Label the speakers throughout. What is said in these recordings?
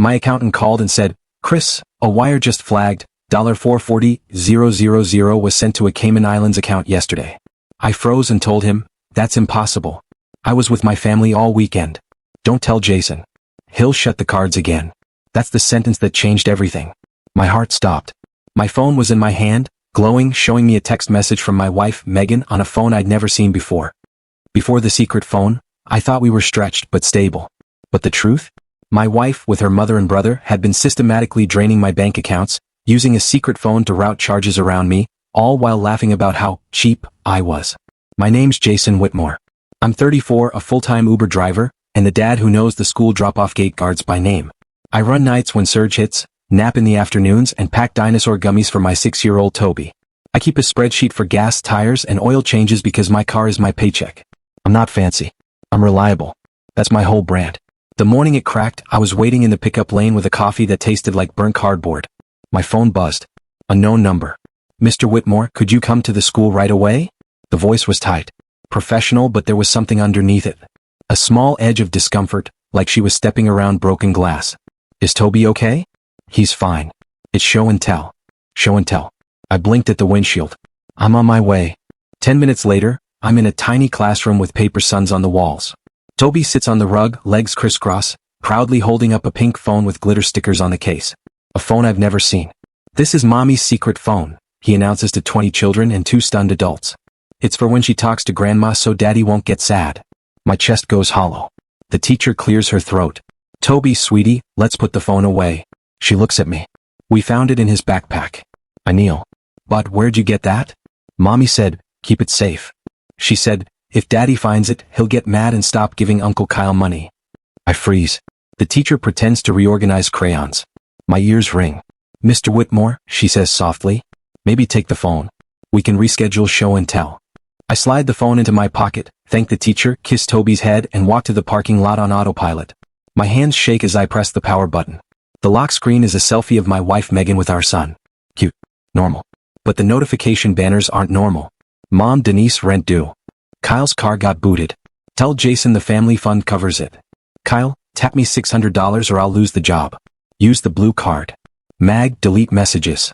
Speaker 1: My accountant called and said, "Chris, a wire just flagged, $440,000 was sent to a Cayman Islands account yesterday." I froze and told him, "That's impossible. I was with my family all weekend." "Don't tell Jason. He'll shut the cards again." That's the sentence that changed everything. My heart stopped. My phone was in my hand, glowing, showing me a text message from my wife, Megan, on a phone I'd never seen before. Before the secret phone, I thought we were stretched but stable. But the truth? My wife, with her mother and brother, had been systematically draining my bank accounts, using a secret phone to route charges around me, all while laughing about how cheap I was. My name's Jason Whitmore. I'm 34, a full-time Uber driver, and the dad who knows the school drop-off gate guards by name. I run nights when surge hits, nap in the afternoons, and pack dinosaur gummies for my 6-year-old Toby. I keep a spreadsheet for gas, tires, and oil changes because my car is my paycheck. I'm not fancy. I'm reliable. That's my whole brand. The morning it cracked, I was waiting in the pickup lane with a coffee that tasted like burnt cardboard. My phone buzzed. Unknown number. "Mr. Whitmore, could you come to the school right away?" The voice was tight. Professional, but there was something underneath it. A small edge of discomfort, like she was stepping around broken glass. "Is Toby okay?" "He's fine. It's show and tell." Show and tell. I blinked at the windshield. I'm on my way. 10 minutes later, I'm in a tiny classroom with paper suns on the walls. Toby sits on the rug, legs crisscross, proudly holding up a pink phone with glitter stickers on the case. A phone I've never seen. "This is Mommy's secret phone," he announces to 20 children and 2 stunned adults. "It's for when she talks to Grandma so Daddy won't get sad." My chest goes hollow. The teacher clears her throat. "Toby, sweetie, let's put the phone away." She looks at me. "We found it in his backpack." I kneel. "But where'd you get that?" "Mommy said, keep it safe. She said, if Daddy finds it, he'll get mad and stop giving Uncle Kyle money." I freeze. The teacher pretends to reorganize crayons. My ears ring. "Mr. Whitmore," she says softly, "maybe take the phone. We can reschedule show and tell." I slide the phone into my pocket, thank the teacher, kiss Toby's head, and walk to the parking lot on autopilot. My hands shake as I press the power button. The lock screen is a selfie of my wife Megan with our son. Cute. Normal. But the notification banners aren't normal. "Mom, Denise, rent due. Kyle's car got booted. Tell Jason the family fund covers it. Kyle, tap me $600 or I'll lose the job. Use the blue card. Mag, delete messages."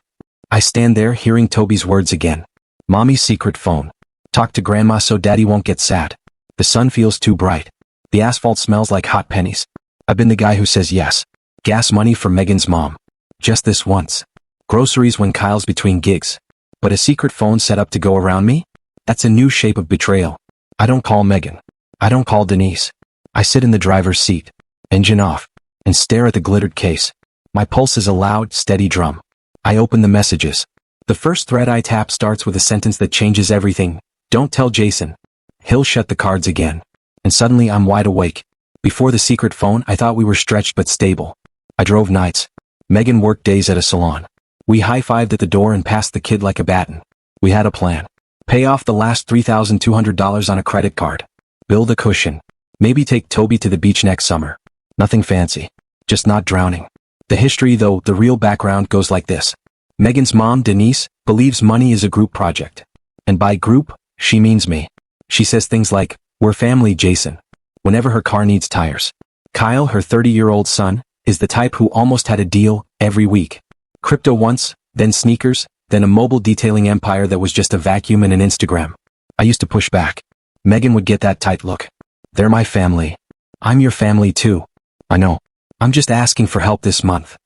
Speaker 1: I stand there hearing Toby's words again. Mommy's secret phone. Talk to Grandma so Daddy won't get sad. The sun feels too bright. The asphalt smells like hot pennies. I've been the guy who says yes. Gas money for Megan's mom. Just this once. Groceries when Kyle's between gigs. But a secret phone set up to go around me? That's a new shape of betrayal. I don't call Megan. I don't call Denise. I sit in the driver's seat, engine off, and stare at the glittered case. My pulse is a loud, steady drum. I open the messages. The first thread I tap starts with a sentence that changes everything. "Don't tell Jason. He'll shut the cards again." And suddenly I'm wide awake. Before the secret phone, I thought we were stretched but stable. I drove nights. Megan worked days at a salon. We high-fived at the door and passed the kid like a baton. We had a plan. Pay off the last $3,200 on a credit card. Build a cushion. Maybe take Toby to the beach next summer. Nothing fancy. Just not drowning. The history, though, the real background goes like this. Megan's mom, Denise, believes money is a group project. And by group, she means me. She says things like, "We're family, Jason," whenever her car needs tires. Kyle, her 30-year-old son, is the type who almost had a deal every week. Crypto once, then sneakers, then a mobile detailing empire that was just a vacuum and an Instagram. I used to push back. Megan would get that tight look. "They're my family. I'm your family too." I know. I'm just asking for help this month.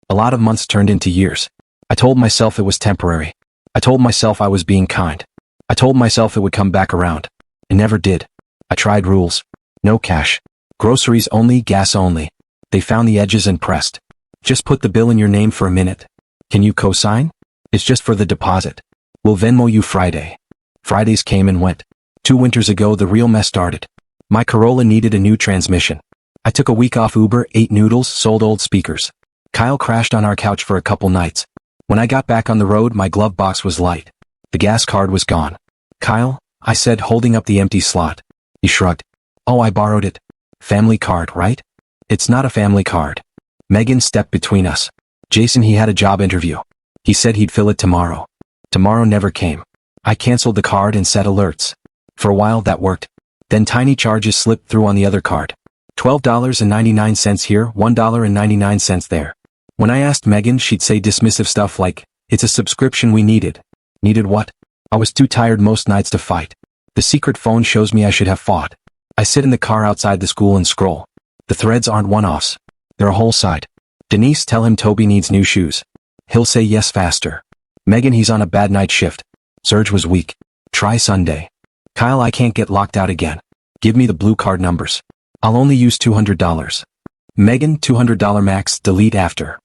Speaker 1: A lot of months turned into years. I told myself it was temporary. I told myself I was being kind. I told myself it would come back around. It never did. I tried rules. No cash. Groceries only, gas only. They found the edges and pressed. "Just put the bill in your name for a minute. Can you co-sign? It's just for the deposit. We'll Venmo you Friday." Fridays came and went. 2 winters ago the real mess started. My Corolla needed a new transmission. I took a week off Uber, ate noodles, sold old speakers. Kyle crashed on our couch for a couple nights. When I got back on the road, my glove box was light. The gas card was gone. "Kyle," I said, holding up the empty slot. He shrugged. "Oh, I borrowed it. Family card, right?" "It's not a family card." Megan stepped between us. "Jason, he had a job interview. He said he'd fill it tomorrow." Tomorrow never came. I canceled the card and set alerts. For a while that worked. Then tiny charges slipped through on the other card. $12.99 here, $1.99 there. When I asked Megan, she'd say dismissive stuff like, it's a subscription we needed. Needed what? I was too tired most nights to fight. The secret phone shows me I should have fought. I sit in the car outside the school and scroll. The threads aren't one-offs. They're a whole side. Denise, tell him Toby needs new shoes. He'll say yes faster. Megan, he's on a bad night shift. Serge was weak. Try Sunday. Kyle, I can't get locked out again. Give me the blue card numbers. I'll only use $200. Megan, $200 max, delete after.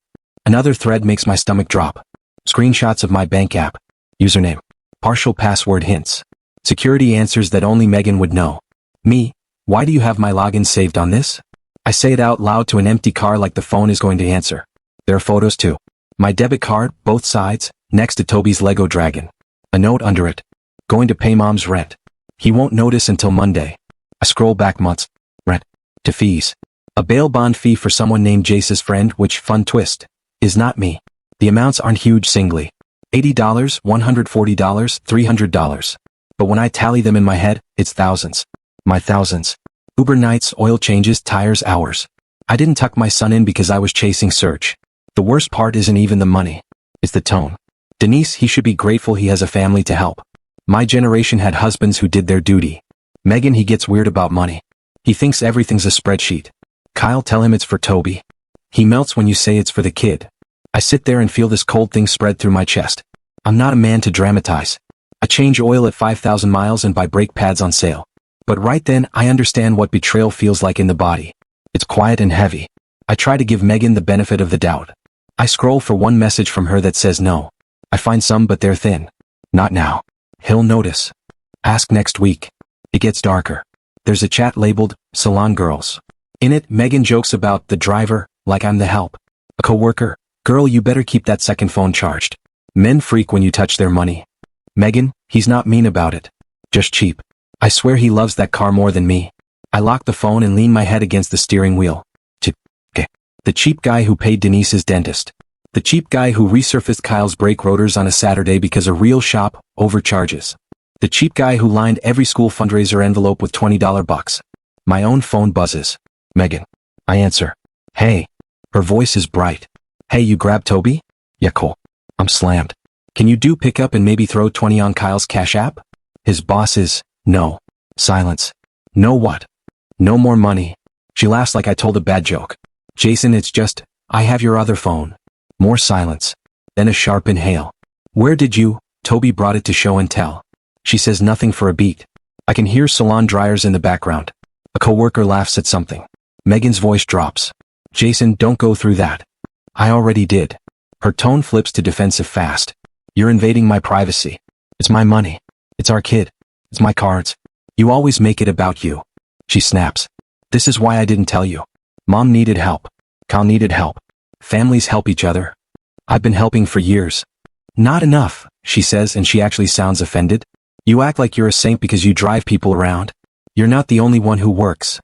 Speaker 1: Another thread makes my stomach drop. Screenshots of my bank app. Username. Partial password hints. Security answers that only Megan would know. Me, why do you have my login saved on this? I say it out loud to an empty car like the phone is going to answer. There are photos too. My debit card, both sides, next to Toby's Lego dragon. A note under it. Going to pay mom's rent. He won't notice until Monday. I scroll back months. Rent. To fees. A bail bond fee for someone named Jace's friend, which, fun twist, is not me. The amounts aren't huge singly. $80, $140, $300. But when I tally them in my head, it's thousands. My thousands. Uber nights, oil changes, tires, hours. I didn't tuck my son in because I was chasing Serge. The worst part isn't even the money. It's the tone. Denise, he should be grateful he has a family to help. My generation had husbands who did their duty. Megan, he gets weird about money. He thinks everything's a spreadsheet. Kyle, tell him it's for Toby. He melts when you say it's for the kid. I sit there and feel this cold thing spread through my chest. I'm not a man to dramatize. I change oil at 5,000 miles and buy brake pads on sale. But right then, I understand what betrayal feels like in the body. It's quiet and heavy. I try to give Megan the benefit of the doubt. I scroll for one message from her that says no. I find some, but they're thin. Not now. He'll notice. Ask next week. It gets darker. There's a chat labeled, Salon Girls. In it, Megan jokes about the driver, like I'm the help. A coworker, girl, you better keep that second phone charged. Men freak when you touch their money. Megan, he's not mean about it. Just cheap. I swear he loves that car more than me. I lock the phone and lean my head against the steering wheel. The cheap guy who paid Denise's dentist. The cheap guy who resurfaced Kyle's brake rotors on a Saturday because a real shop overcharges. The cheap guy who lined every school fundraiser envelope with $20 bucks. My own phone buzzes. Megan. I answer. Hey. Her voice is bright. Hey, you grab Toby? Yeah, cool. I'm slammed. Can you do pickup and maybe throw 20 on Kyle's Cash App? His boss is, no. Silence. No what? No more money. She laughs like I told a bad joke. Jason, it's just, I have your other phone. More silence. Then a sharp inhale. Where did you? Toby brought it to show and tell. She says nothing for a beat. I can hear salon dryers in the background. A coworker laughs at something. Megan's voice drops. Jason, don't go through that. I already did. Her tone flips to defensive fast. You're invading my privacy. It's my money. It's our kid. It's my cards. You always make it about you. She snaps. This is why I didn't tell you. Mom needed help. Kyle needed help. Families help each other. I've been helping for years. Not enough, she says, and she actually sounds offended. You act like you're a saint because you drive people around. You're not the only one who works.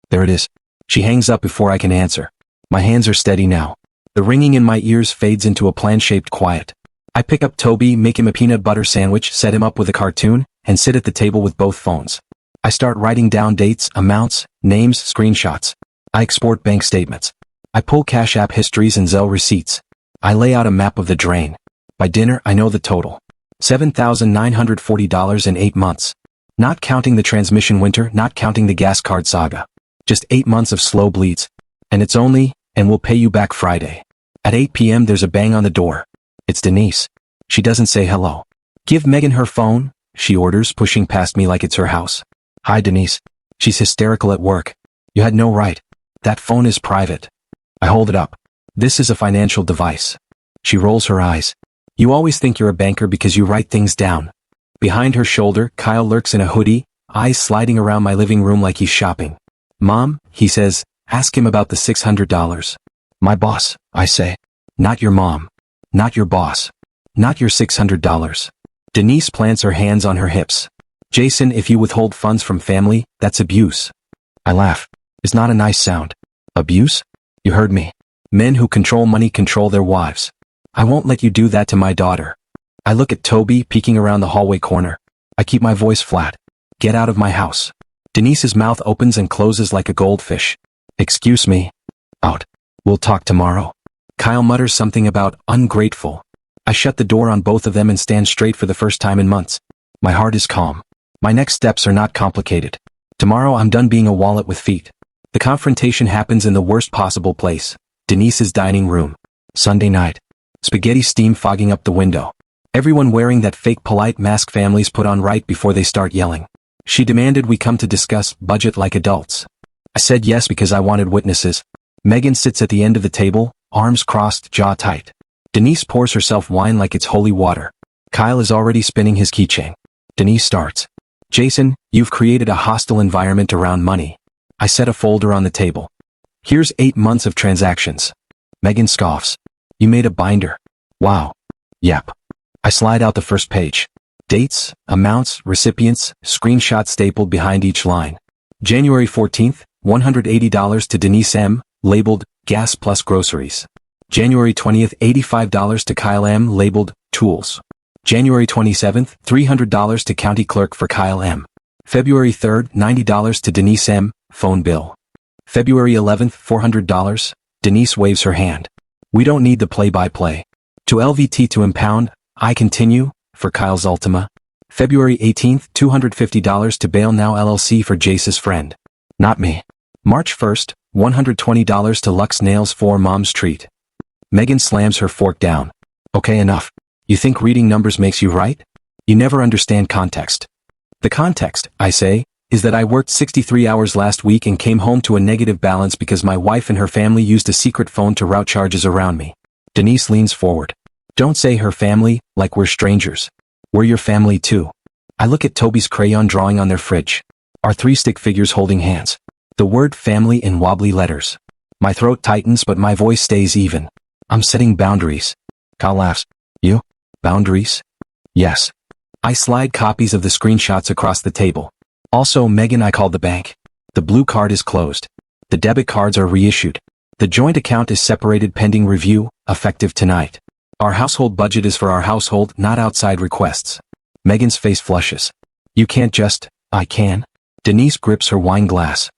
Speaker 1: There it is. She hangs up before I can answer. My hands are steady now. The ringing in my ears fades into a plan-shaped quiet. I pick up Toby, make him a peanut butter sandwich, set him up with a cartoon, and sit at the table with both phones. I start writing down dates, amounts, names, screenshots. I export bank statements. I pull Cash App histories and Zelle receipts. I lay out a map of the drain. By dinner, I know the total. $7,940 in 8 months. Not counting the transmission winter, not counting the gas card saga. Just 8 months of slow bleeds. And it's only, and we'll pay you back Friday. At 8 p.m. there's a bang on the door. It's Denise. She doesn't say hello. Give Megan her phone, she orders, pushing past me like it's her house. Hi, Denise. She's hysterical at work. You had no right. That phone is private. I hold it up. This is a financial device. She rolls her eyes. You always think you're a banker because you write things down. Behind her shoulder, Kyle lurks in a hoodie, eyes sliding around my living room like he's shopping. Mom, he says, ask him about the $600. My boss, I say. Not your mom. Not your boss. Not your $600. Denise plants her hands on her hips. Jason, if you withhold funds from family, that's abuse. I laugh. It's not a nice sound. Abuse? You heard me. Men who control money control their wives. I won't let you do that to my daughter. I look at Toby peeking around the hallway corner. I keep my voice flat. Get out of my house. Denise's mouth opens and closes like a goldfish. Excuse me. Out. We'll talk tomorrow. Kyle mutters something about ungrateful. I shut the door on both of them and stand straight for the first time in months. My heart is calm. My next steps are not complicated. Tomorrow I'm done being a wallet with feet. The confrontation happens in the worst possible place. Denise's dining room. Sunday night. Spaghetti steam fogging up the window. Everyone wearing that fake polite mask families put on right before they start yelling. She demanded we come to discuss budget like adults. I said yes because I wanted witnesses. Megan sits at the end of the table, arms crossed, jaw tight. Denise pours herself wine like it's holy water. Kyle is already spinning his keychain. Denise starts. Jason, you've created a hostile environment around money. I set a folder on the table. Here's 8 months of transactions. Megan scoffs. You made a binder. Wow. Yep. I slide out the first page. Dates, amounts, recipients, screenshots stapled behind each line. January 14th, $180 to Denise M., labeled, gas plus groceries. January 20th, $85 to Kyle M., labeled, tools. January 27th, $300 to county clerk for Kyle M. February 3rd, $90 to Denise M., phone bill. February 11th, $400. Denise waves her hand. We don't need the play-by-play. To LVT to impound, I continue, for Kyle's Ultima. February 18th, $250 to Bail Now LLC for Jace's friend. Not me. March 1st, $120 to Lux Nails for Mom's treat. Megan slams her fork down. Okay, enough. You think reading numbers makes you right? You never understand context. The context, I say, is that I worked 63 hours last week and came home to a negative balance because my wife and her family used a secret phone to route charges around me. Denise leans forward. Don't say her family, like we're strangers. We're your family too. I look at Toby's crayon drawing on their fridge. Our 3 stick figures holding hands. The word family in wobbly letters. My throat tightens but my voice stays even. I'm setting boundaries. Kyle laughs. You? Boundaries? Yes. I slide copies of the screenshots across the table. Also, Megan, I called the bank. The blue card is closed. The debit cards are reissued. The joint account is separated pending review, effective tonight. Our household budget is for our household, not outside requests. Megan's face flushes. You can't just, I can. Denise grips her wine glass.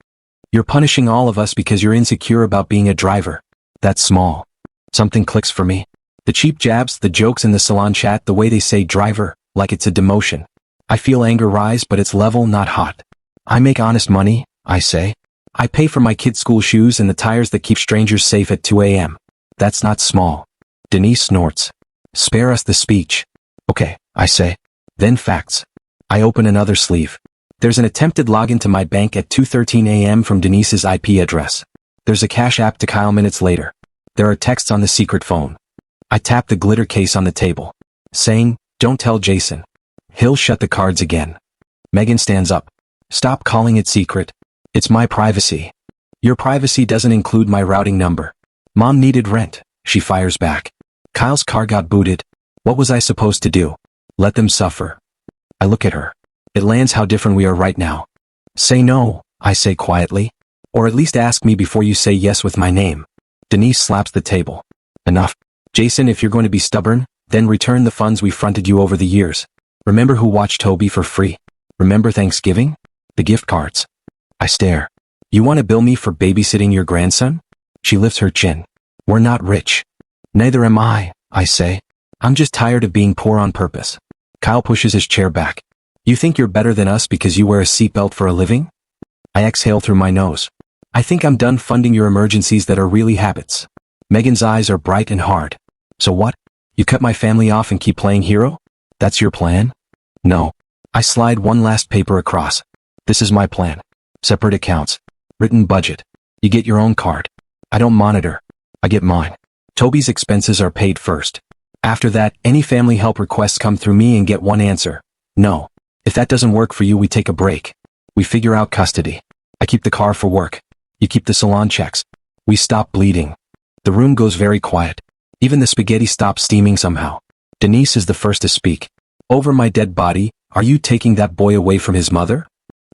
Speaker 1: You're punishing all of us because you're insecure about being a driver. That's small. Something clicks for me. The cheap jabs, the jokes in the salon chat, the way they say driver, like it's a demotion. I feel anger rise but it's level, not hot. I make honest money, I say. I pay for my kids' school shoes and the tires that keep strangers safe at 2 a.m. That's not small. Denise snorts. Spare us the speech. Okay, I say. Then facts. I open another sleeve. There's an attempted login to my bank at 2:13 a.m. from Denise's IP address. There's a Cash App to Kyle minutes later. There are texts on the secret phone. I tap the glitter case on the table, saying, don't tell Jason. He'll shut the cards again. Megan stands up. Stop calling it secret. It's my privacy. Your privacy doesn't include my routing number. Mom needed rent, she fires back. Kyle's car got booted. What was I supposed to do? Let them suffer. I look at her. It lands how different we are right now. Say no, I say quietly. Or at least ask me before you say yes with my name. Denise slaps the table. Enough. Jason, if you're going to be stubborn, then return the funds we fronted you over the years. Remember who watched Toby for free? Remember Thanksgiving? The gift cards. I stare. You want to bill me for babysitting your grandson? She lifts her chin. We're not rich. Neither am I say. I'm just tired of being poor on purpose. Kyle pushes his chair back. You think you're better than us because you wear a seatbelt for a living? I exhale through my nose. I think I'm done funding your emergencies that are really habits. Megan's eyes are bright and hard. So what? You cut my family off and keep playing hero? That's your plan? No. I slide one last paper across. This is my plan. Separate accounts. Written budget. You get your own card. I don't monitor. I get mine. Toby's expenses are paid first. After that, any family help requests come through me and get one answer. No. If that doesn't work for you, we take a break. We figure out custody. I keep the car for work. You keep the salon checks. We stop bleeding. The room goes very quiet. Even the spaghetti stops steaming somehow. Denise is the first to speak. Over my dead body, are you taking that boy away from his mother?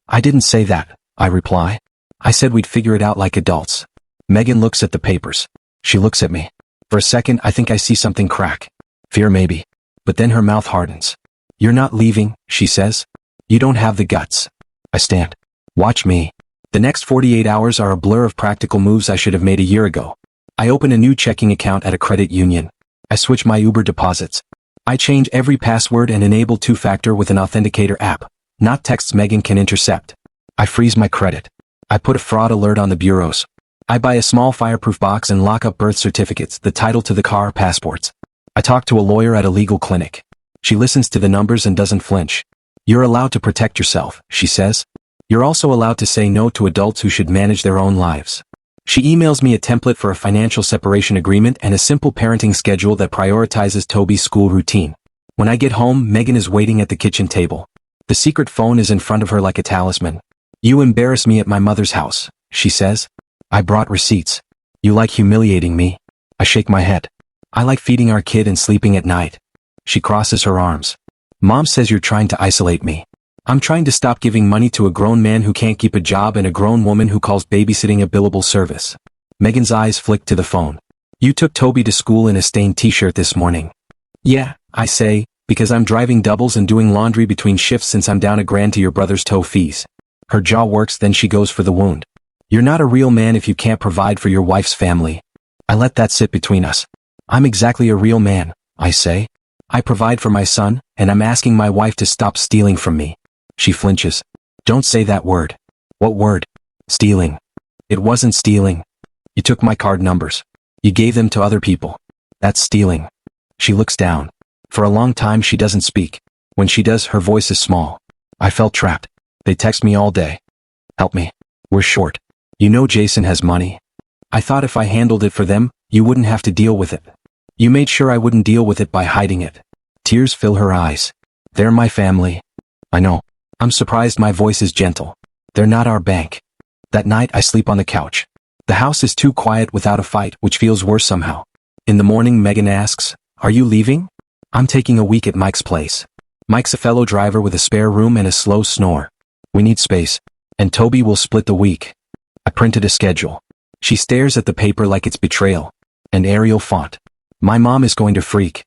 Speaker 1: I didn't say that, I reply. I said we'd figure it out like adults. Megan looks at the papers. She looks at me. For a second, I think I see something crack. Fear maybe. But then her mouth hardens. You're not leaving, she says. You don't have the guts. I stand. Watch me. The next 48 hours are a blur of practical moves I should have made a year ago. I open a new checking account at a credit union. I switch my Uber deposits. I change every password and enable two-factor with an authenticator app, not texts Megan can intercept. I freeze my credit. I put a fraud alert on the bureaus. I buy a small fireproof box and lock up birth certificates, the title to the car, passports. I talk to a lawyer at a legal clinic. She listens to the numbers and doesn't flinch. You're allowed to protect yourself, she says. You're also allowed to say no to adults who should manage their own lives. She emails me a template for a financial separation agreement and a simple parenting schedule that prioritizes Toby's school routine. When I get home, Megan is waiting at the kitchen table. The secret phone is in front of her like a talisman. You embarrass me at my mother's house, she says. I brought receipts. You like humiliating me? I shake my head. I like feeding our kid and sleeping at night. She crosses her arms. Mom says you're trying to isolate me. I'm trying to stop giving money to a grown man who can't keep a job and a grown woman who calls babysitting a billable service. Megan's eyes flick to the phone. You took Toby to school in a stained t-shirt this morning. Yeah, I say, because I'm driving doubles and doing laundry between shifts since I'm down $1,000 to your brother's tow fees. Her jaw works, then she goes for the wound. You're not a real man if you can't provide for your wife's family. I let that sit between us. I'm exactly a real man, I say. I provide for my son, and I'm asking my wife to stop stealing from me. She flinches. Don't say that word. What word? Stealing. It wasn't stealing. You took my card numbers. You gave them to other people. That's stealing. She looks down. For a long time she doesn't speak. When she does, her voice is small. I felt trapped. They text me all day. Help me. We're short. You know Jason has money. I thought if I handled it for them, you wouldn't have to deal with it. You made sure I wouldn't deal with it by hiding it. Tears fill her eyes. They're my family. I know. I'm surprised my voice is gentle. They're not our bank. That night I sleep on the couch. The house is too quiet without a fight, which feels worse somehow. In the morning Megan asks, "Are you leaving?" I'm taking a week at Mike's place. Mike's a fellow driver with a spare room and a slow snore. We need space. And Toby will split the week. I printed a schedule. She stares at the paper like it's betrayal. An Arial font. My mom is going to freak.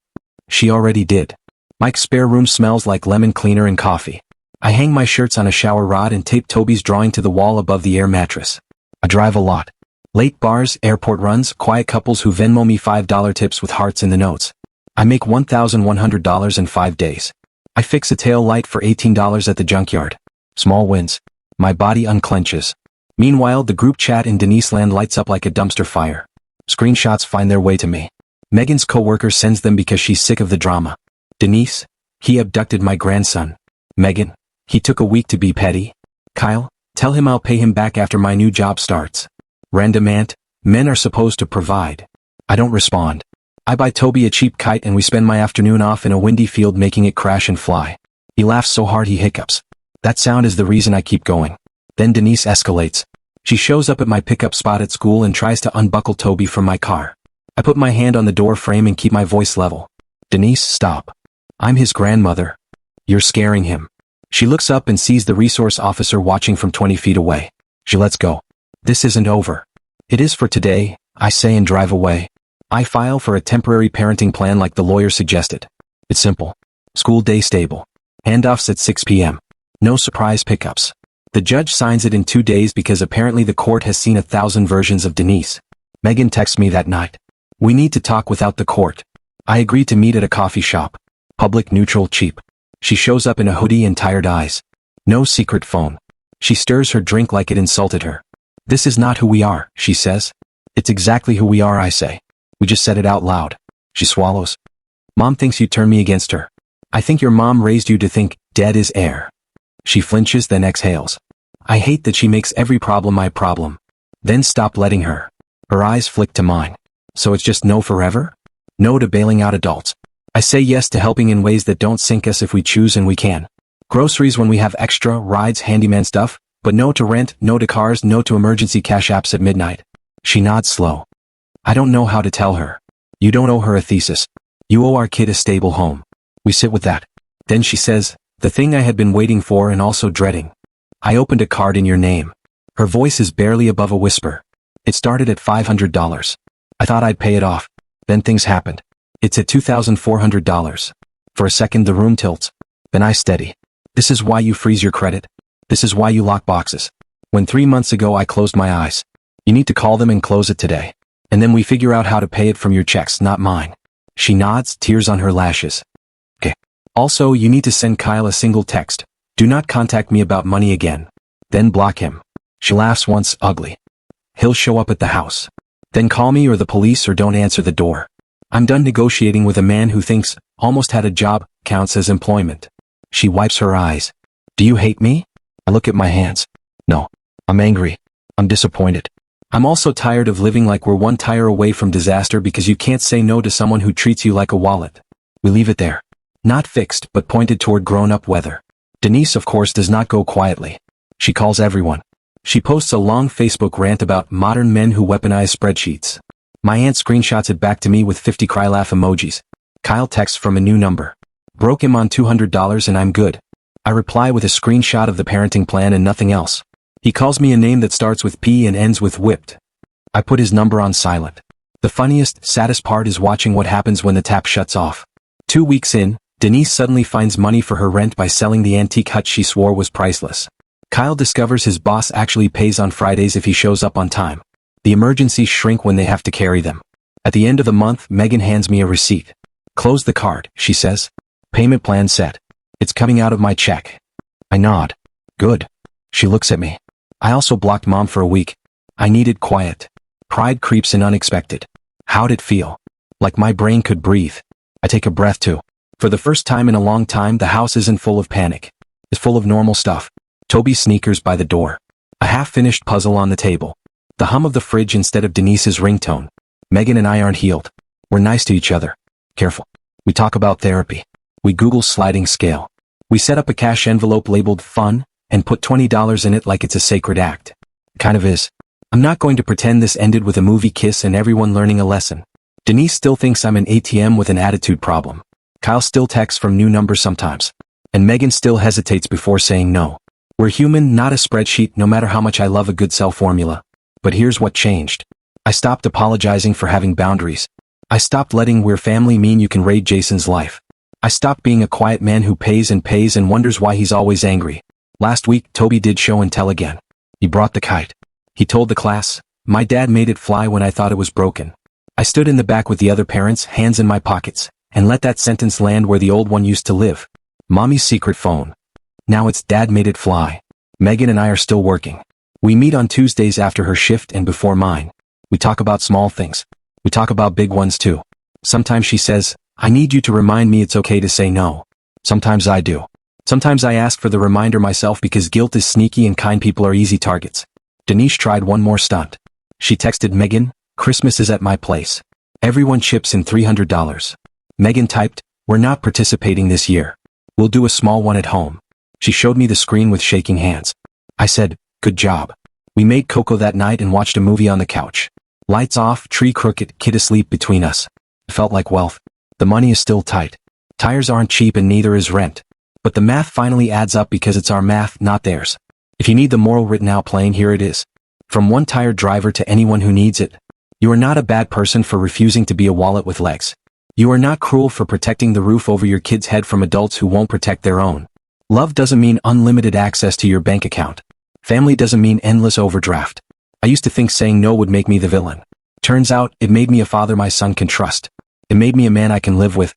Speaker 1: She already did. Mike's spare room smells like lemon cleaner and coffee. I hang my shirts on a shower rod and tape Toby's drawing to the wall above the air mattress. I drive a lot. Late bars, airport runs, quiet couples who Venmo me $5 tips with hearts in the notes. I make $1,100 in 5 days. I fix a tail light for $18 at the junkyard. Small wins. My body unclenches. Meanwhile, the group chat in Deniseland lights up like a dumpster fire. Screenshots find their way to me. Megan's coworker sends them because she's sick of the drama. Denise, he abducted my grandson. Megan, he took a week to be petty. Kyle, tell him I'll pay him back after my new job starts. Random aunt, men are supposed to provide. I don't respond. I buy Toby a cheap kite and we spend my afternoon off in a windy field making it crash and fly. He laughs so hard he hiccups. That sound is the reason I keep going. Then Denise escalates. She shows up at my pickup spot at school and tries to unbuckle Toby from my car. I put my hand on the door frame and keep my voice level. Denise, stop. I'm his grandmother. You're scaring him. She looks up and sees the resource officer watching from 20 feet away. She lets go. This isn't over. It is for today, I say and drive away. I file for a temporary parenting plan like the lawyer suggested. It's simple. School day stable. Handoffs at 6 p.m. No surprise pickups. The judge signs it in 2 days because apparently the court has seen 1,000 versions of Denise. Megan texts me that night. We need to talk without the court. I agree to meet at a coffee shop. Public, neutral, cheap. She shows up in a hoodie and tired eyes. No secret phone. She stirs her drink like it insulted her. This is not who we are, she says. It's exactly who we are, I say. We just said it out loud. She swallows. Mom thinks you turn me against her. I think your mom raised you to think dead is air. She flinches, then exhales. I hate that she makes every problem my problem. Then stop letting her. Her eyes flick to mine. So it's just no forever? No to bailing out adults. I say yes to helping in ways that don't sink us if we choose and we can. Groceries when we have extra, rides, handyman stuff, but no to rent, no to cars, no to emergency cash apps at midnight. She nods slow. I don't know how to tell her. You don't owe her a thesis. You owe our kid a stable home. We sit with that. Then she says, the thing I had been waiting for and also dreading. I opened a card in your name. Her voice is barely above a whisper. It started at $500. I thought I'd pay it off. Then things happened. It's at $2,400. For a second the room tilts. Then I steady. This is why you freeze your credit. This is why you lock boxes. When 3 months ago I closed my eyes. You need to call them and close it today. And then we figure out how to pay it from your checks, not mine. She nods, tears on her lashes. Okay. Also, you need to send Kyle a single text. Do not contact me about money again. Then block him. She laughs once, ugly. He'll show up at the house. Then call me or the police or don't answer the door. I'm done negotiating with a man who thinks almost had a job counts as employment. She wipes her eyes. Do you hate me? I look at my hands. No. I'm angry. I'm disappointed. I'm also tired of living like we're one tire away from disaster because you can't say no to someone who treats you like a wallet. We leave it there. Not fixed, but pointed toward grown-up weather. Denise, of course, does not go quietly. She calls everyone. She posts a long Facebook rant about modern men who weaponize spreadsheets. My aunt screenshots it back to me with 50 cry laugh emojis. Kyle texts from a new number. Broke him on $200 and I'm good. I reply with a screenshot of the parenting plan and nothing else. He calls me a name that starts with P and ends with whipped. I put his number on silent. The funniest, saddest part is watching what happens when the tap shuts off. 2 weeks in, Denise suddenly finds money for her rent by selling the antique hut she swore was priceless. Kyle discovers his boss actually pays on Fridays if he shows up on time. The emergencies shrink when they have to carry them. At the end of the month, Megan hands me a receipt. Close the card, she says. Payment plan set. It's coming out of my check. I nod. Good. She looks at me. I also blocked Mom for a week. I needed quiet. Pride creeps in unexpected. How'd it feel? Like my brain could breathe. I take a breath too. For the first time in a long time, the house isn't full of panic. It's full of normal stuff. Toby's sneakers by the door. A half-finished puzzle on the table. The hum of the fridge instead of Denise's ringtone. Megan and I aren't healed. We're nice to each other. Careful. We talk about therapy. We Google sliding scale. We set up a cash envelope labeled fun, and put $20 in it like it's a sacred act. It kind of is. I'm not going to pretend this ended with a movie kiss and everyone learning a lesson. Denise still thinks I'm an ATM with an attitude problem. Kyle still texts from new numbers sometimes. And Megan still hesitates before saying no. We're human, not a spreadsheet, no matter how much I love a good cell formula. But here's what changed. I stopped apologizing for having boundaries. I stopped letting "we're family" mean you can raid Jason's life. I stopped being a quiet man who pays and wonders why he's always angry. Last week, Toby did show and tell again. He brought the kite. He told the class, my dad made it fly when I thought it was broken. I stood in the back with the other parents, hands in my pockets, and let that sentence land where the old one used to live. Mommy's secret phone. Now it's Dad made it fly. Megan and I are still working. We meet on Tuesdays after her shift and before mine. We talk about small things. We talk about big ones too. Sometimes she says, I need you to remind me it's okay to say no. Sometimes I do. Sometimes I ask for the reminder myself because guilt is sneaky and kind people are easy targets. Denise tried one more stunt. She texted Megan, Christmas is at my place. Everyone chips in $300. Megan typed, we're not participating this year. We'll do a small one at home. She showed me the screen with shaking hands. I said, good job. We made cocoa that night and watched a movie on the couch. Lights off, tree crooked, kid asleep between us. It felt like wealth. The money is still tight. Tires aren't cheap and neither is rent. But the math finally adds up because it's our math, not theirs. If you need the moral written out plain, here it is. From one tired driver to anyone who needs it. You are not a bad person for refusing to be a wallet with legs. You are not cruel for protecting the roof over your kid's head from adults who won't protect their own. Love doesn't mean unlimited access to your bank account. Family doesn't mean endless overdraft. I used to think saying no would make me the villain. Turns out, it made me a father my son can trust. It made me a man I can live with,